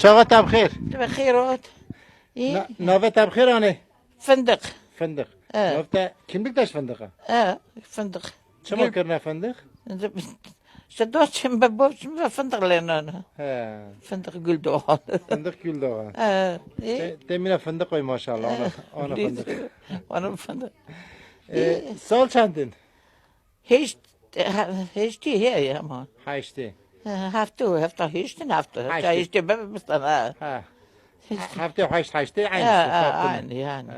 چاقا تبخیر بخیرات ناوه تبخیر آنه فندق فندق نافتا kim biktaş fındığı? فندق Çım akırna fındık? شدوتشم ببوشم فندق لنا He. فندق gül doğan. Fındık gül dağı. İyi. Temine fındık koy maşallah ona fındık. Onun fındık. Sal çandın? Hiç değil ya ama. Ha işte. Hafta hiç değil hafta. Hiç değil ben mesela. Ha. Hafta haşte aynı. Aynı yani.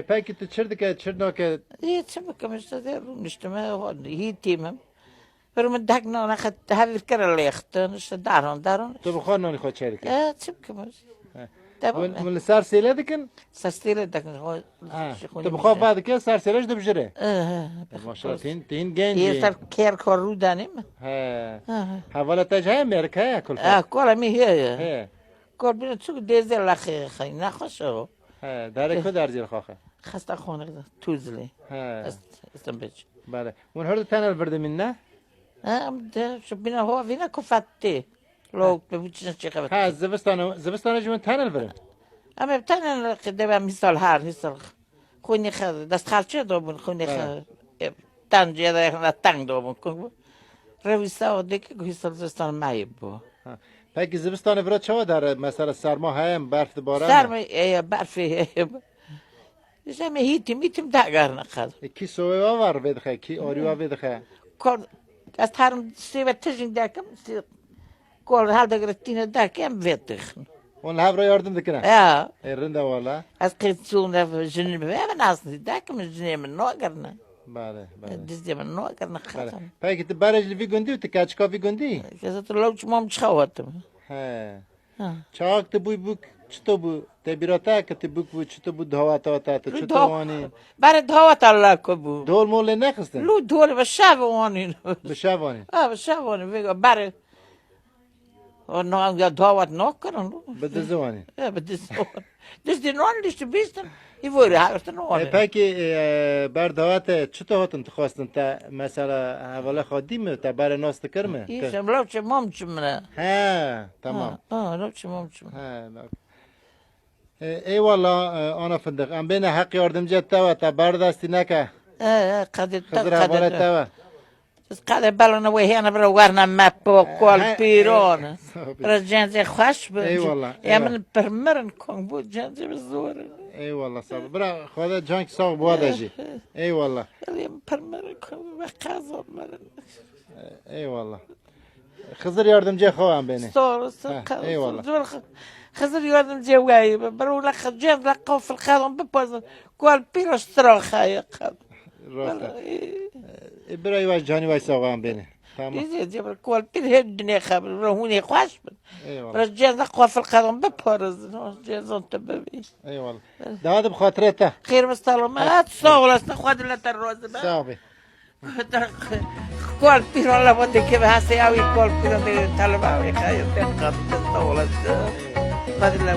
Peki tçırdık çırnoke. يتسمى işte derun işte ben hitimim. Benim dakna ona kat havir karalehtın işte darun. Tu bukhar noni khod çerik. Tsimkimiz. Mun sar seledekin? Sastile dakna. Tu bukhar vadik sar selej de bjere. Maşallah tin genci. Yeter ker koru danim. He. Havala tajhay Amerika kul. Kola mi he. He. Kol bin çuk dezel laxi xayna xoşo. He. Dare ko darjil khakha. Xasta xona tuzli. He. استنبج. Bale. Mun hörde tanel verdi minna? ده شو بينا هو فينا كفتي لو بوجنا شيء خبط. Ha zivistana jmen tanel verin. أما بتاعنا قدام مثال هار مثال خوني خذ دست خالشة دوبن خوني خذ تانجي هذا إحنا تانج دوبن كم رويسا وديك مثال زستان ما يبو. Peki zivistana vera çava dar mesela sarma hayem barf baran. Sarma بعرفي زي هيتم داعرنا خذ. Ki soğuğa var vedhe ki oriwa vedhe. كل أستهرم سيبة تجين داكم كل هذا قرتينا داكم فيتخن. Onun havra yardım dikine. يا Erinde valla. أسقيت سونا في جنب ما ناصني داكم الجنيه من نوقرنا. Bale. دزدي من نوقرنا خاتم. Peki te barajli vi gundi te kaçka vi gundi. كذا لو مام تخواتم. He. Çak te bu çto bu te birata ke te bu çto bu dhavata ta te çto wani. بعد هوا الله كبو. Dol molle ne kıstin? لو دول بالشاب واني. Bişavani. بالشاب واني في بعد ونو يا دعوات نوكرن. Bedezvani. بدس دزدي نوان ليش بيستن يفوري هاست نوان. Peki ber davate çto hatın tıxwastin te mesela havala xadi mi te ber nas dikir mi? يسم لو شي مامچ منه. He, tamam. لو شي مامچ. He. Eyvallah ana fındık. Am beni hak yardımcı et ve te berdasti neke. قدر Hızır havalet قدر. ve. قدر بالنا وهي أنا برورنا مابو كل بيرون. رجعنا زي خش Eyvallah. يا من برمرن كون بو جانزي بالزور. Eyvallah sağ ol. Bırak Xoda canki sağ bu adacı. Eyvallah. يا برمرن كون بقازم مرن. Eyvallah. Hızır yardımcı xoğan beni. صور eyvallah. خزر يوردم جواي برو لك جاب لك في الخادم ببوز كل بيروش تروخا يا قب. Rasta. Bırak yavaş cani vay sağan beni. Tamam. يجي جاب كل بير هدني خبر هوني خواش. Eyvallah. رجال لك في الخادم ببوز جازون تببي. Eyvallah. Daha da bu hatıreta. خير مستلم ما تصور استخوذ لنا الروز بقى. Sağ ol. كل بير الله بدي كيف هسياوي كل بير تلباوي خير تنقض تصور. بدل